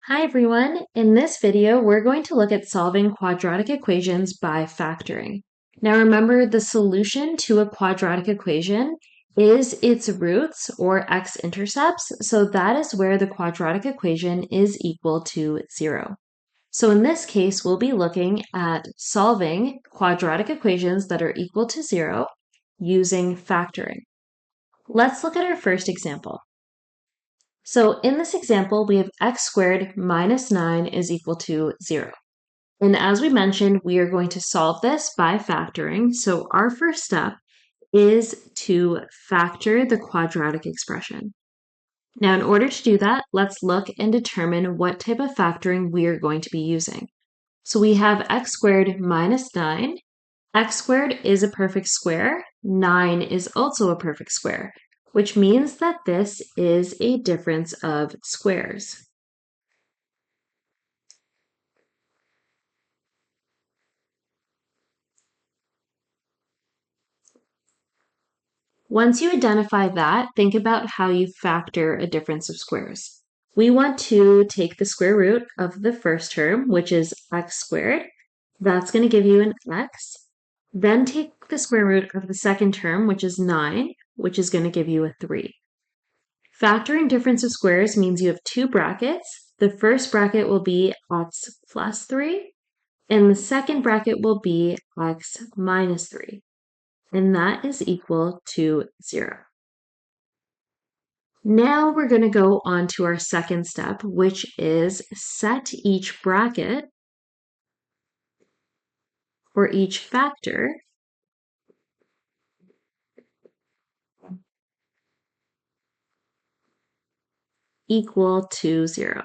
Hi everyone! In this video, we're going to look at solving quadratic equations by factoring. Now remember, the solution to a quadratic equation is its roots or x-intercepts, so that is where the quadratic equation is equal to 0. So in this case, we'll be looking at solving quadratic equations that are equal to 0 using factoring. Let's look at our first example. So in this example, we have x squared minus 9 is equal to 0. And as we mentioned, we are going to solve this by factoring. So our first step is to factor the quadratic expression. Now, in order to do that, let's look and determine what type of factoring we are going to be using. So we have x squared minus 9. X squared is a perfect square. 9 is also a perfect square, which means that this is a difference of squares. Once you identify that, think about how you factor a difference of squares. We want to take the square root of the first term, which is x squared. That's going to give you an x. Then take the square root of the second term, which is 9, which is going to give you a 3. Factoring difference of squares means you have two brackets. The first bracket will be x plus 3, and the second bracket will be x minus 3, and that is equal to 0. Now we're going to go on to our second step, which is set each bracket for each factor equal to 0.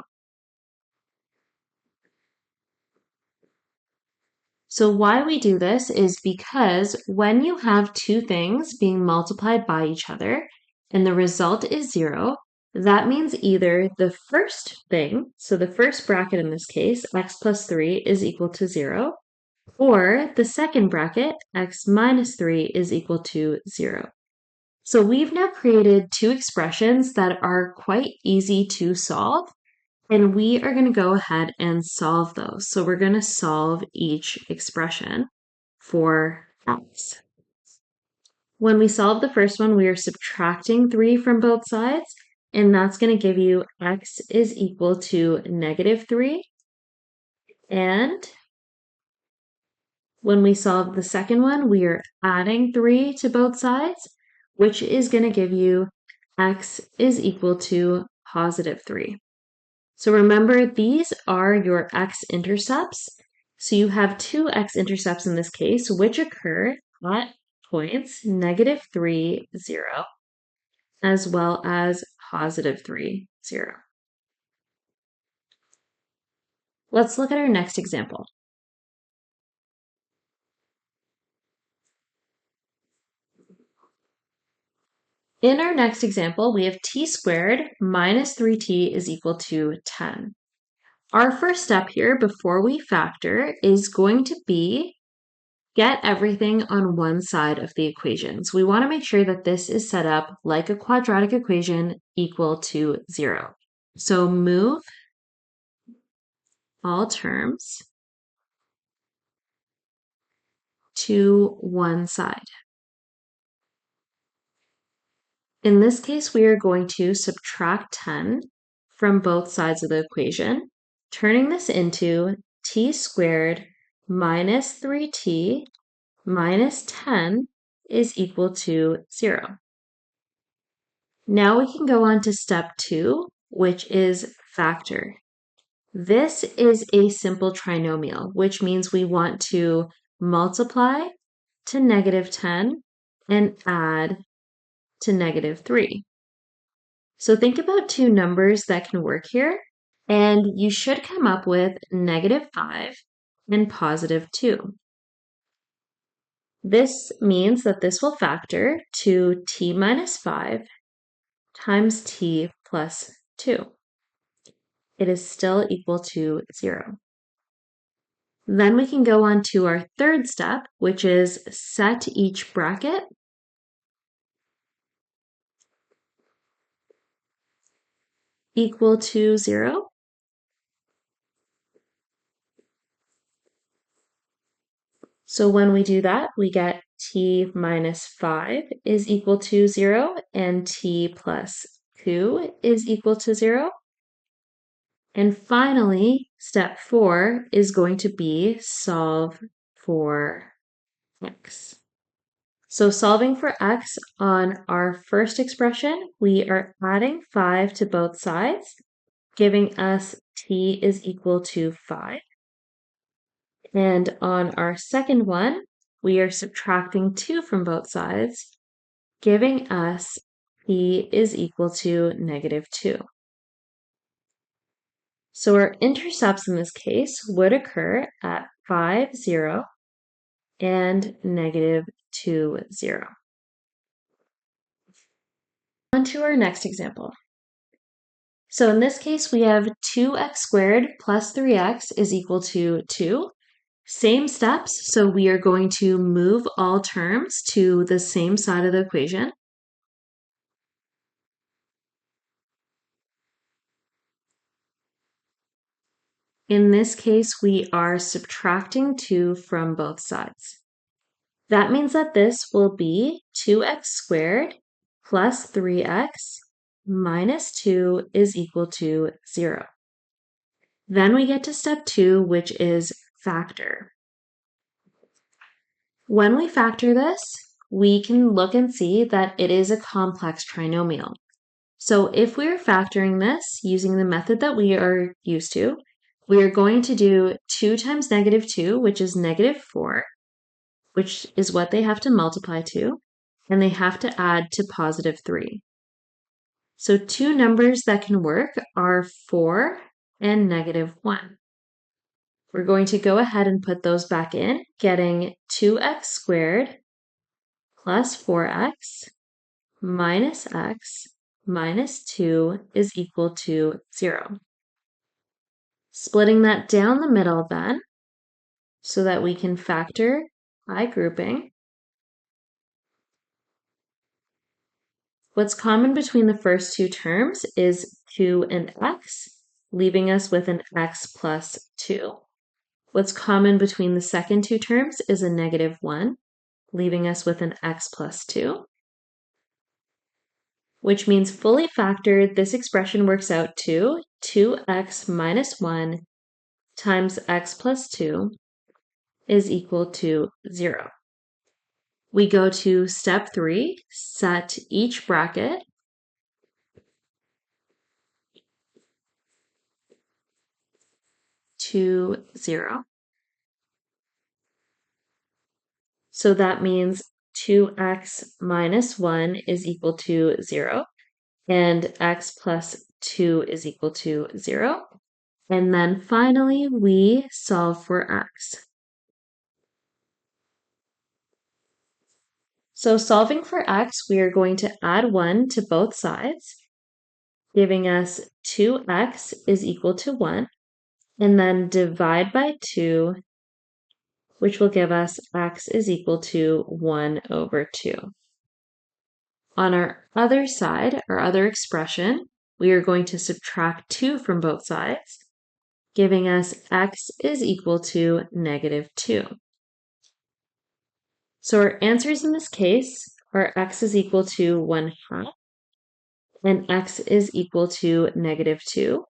So why we do this is because when you have two things being multiplied by each other and the result is 0, that means either the first thing, so the first bracket in this case, x plus 3 is equal to 0, or the second bracket, x minus 3 is equal to 0. So we've now created two expressions that are quite easy to solve, and we are going to go ahead and solve those. So we're going to solve each expression for x. When we solve the first one, we are subtracting 3 from both sides, and that's going to give you x is equal to negative 3. And when we solve the second one, we are adding 3 to both sides, which is going to give you x is equal to positive 3. So remember, these are your x-intercepts. So you have two x-intercepts in this case, which occur at points negative 3, 0, as well as positive 3, 0. Let's look at our next example. In our next example, we have t squared minus 3t is equal to 10. Our first step here before we factor is going to be get everything on one side of the equations. We want to make sure that this is set up like a quadratic equation equal to 0. So move all terms to one side. In this case, we are going to subtract 10 from both sides of the equation, turning this into t squared minus 3t minus 10 is equal to 0. Now we can go on to step 2, which is factor. This is a simple trinomial, which means we want to multiply to negative 10 and add to negative 3. So think about two numbers that can work here, and you should come up with negative 5 and positive 2. This means that this will factor to t minus 5 times t plus 2. It is still equal to 0. Then we can go on to our third step, which is set each bracket equal to 0. So when we do that, we get t minus 5 is equal to 0, and t plus 2 is equal to 0. And finally, step 4 is going to be solve for x. So solving for x on our first expression, we are adding 5 to both sides, giving us t is equal to 5. And on our second one, we are subtracting 2 from both sides, giving us t is equal to negative 2. So our intercepts in this case would occur at 5, 0 and negative 2, 0. On to our next example. So in this case, we have 2x squared plus 3x is equal to 2. Same steps, so we are going to move all terms to the same side of the equation. In this case, we are subtracting 2 from both sides. That means that this will be 2x squared plus 3x minus 2 is equal to 0. Then we get to step 2, which is factor. When we factor this, we can look and see that it is a complex trinomial. So if we're factoring this using the method that we are used to, we are going to do 2 times negative 2, which is negative 4, which is what they have to multiply to, and they have to add to positive 3. So two numbers that can work are 4 and negative 1. We're going to go ahead and put those back in, getting 2x squared plus 4x minus x minus 2 is equal to 0. Splitting that down the middle then, so that we can factor by grouping. What's common between the first two terms is 2 and x, leaving us with an x plus 2. What's common between the second two terms is a negative 1, leaving us with an x plus 2. Which means fully factored, this expression works out to 2x minus 1 times x plus 2 is equal to 0. We go to step 3, set each bracket to 0. So that means 2x minus 1 is equal to 0, and x plus 2 is equal to 0. And then finally, we solve for x. So solving for x, we are going to add 1 to both sides, giving us 2x is equal to 1, and then divide by 2, which will give us x is equal to 1 over 2. On our other side, our other expression, we are going to subtract 2 from both sides, giving us x is equal to negative 2. So our answers in this case are x is equal to 1/2 and x is equal to negative 2.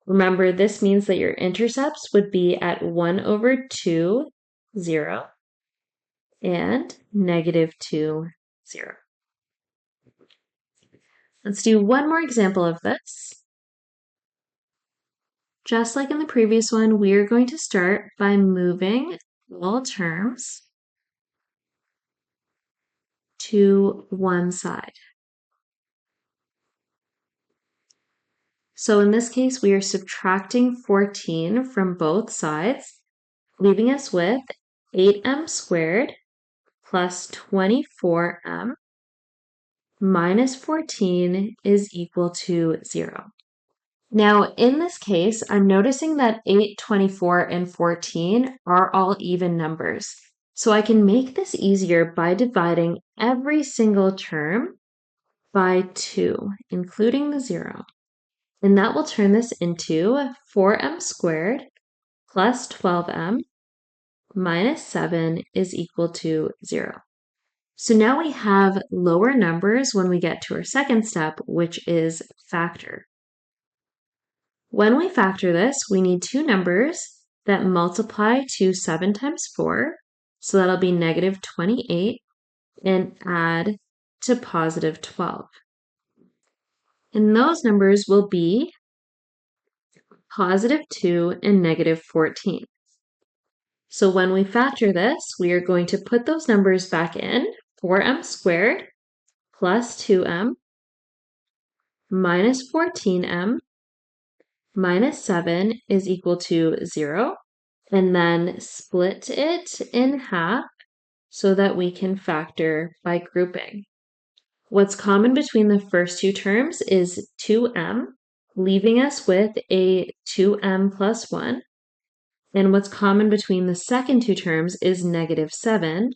Remember, this means that your intercepts would be at 1 over 2, 0, and negative 2, 0. Let's do one more example of this. Just like in the previous one, we are going to start by moving all terms to one side. So in this case, we are subtracting 14 from both sides, leaving us with 8m squared plus 24m minus 14 is equal to 0. Now, in this case, I'm noticing that 8, 24, and 14 are all even numbers. So I can make this easier by dividing every single term by 2, including the 0. And that will turn this into 4m squared plus 12m minus 7 is equal to 0. So now we have lower numbers when we get to our second step, which is factor. When we factor this, we need two numbers that multiply to 7 times 4, so that'll be negative 28, and add to positive 12. And those numbers will be positive 2 and negative 14. So when we factor this, we are going to put those numbers back in. 4m squared plus 2m minus 14m minus 7 is equal to 0. And then split it in half so that we can factor by grouping. What's common between the first two terms is 2m, leaving us with a 2m plus 1. And what's common between the second two terms is negative 7,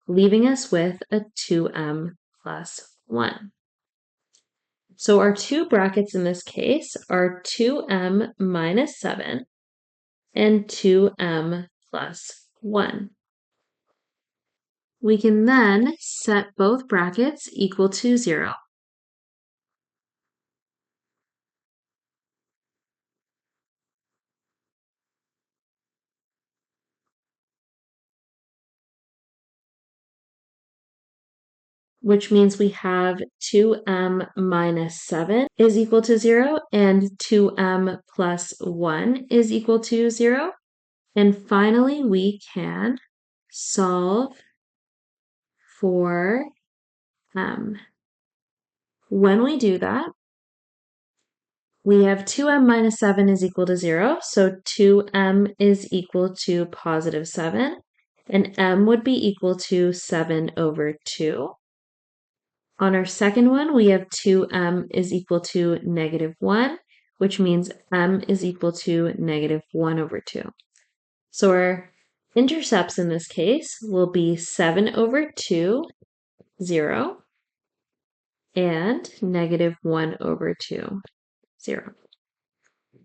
leaving us with a 2m plus 1. So our two brackets in this case are 2m minus 7 and 2m plus 1. We can then set both brackets equal to 0. Which means we have 2m minus 7 is equal to 0 and 2m plus 1 is equal to 0. And finally, we can solve for m. When we do that, we have 2m minus 7 is equal to 0, so 2m is equal to positive 7, and m would be equal to 7 over 2. On our second one, we have 2m is equal to negative 1, which means m is equal to negative 1 over 2. So our intercepts in this case will be 7 over 2, 0, and negative 1 over 2, 0.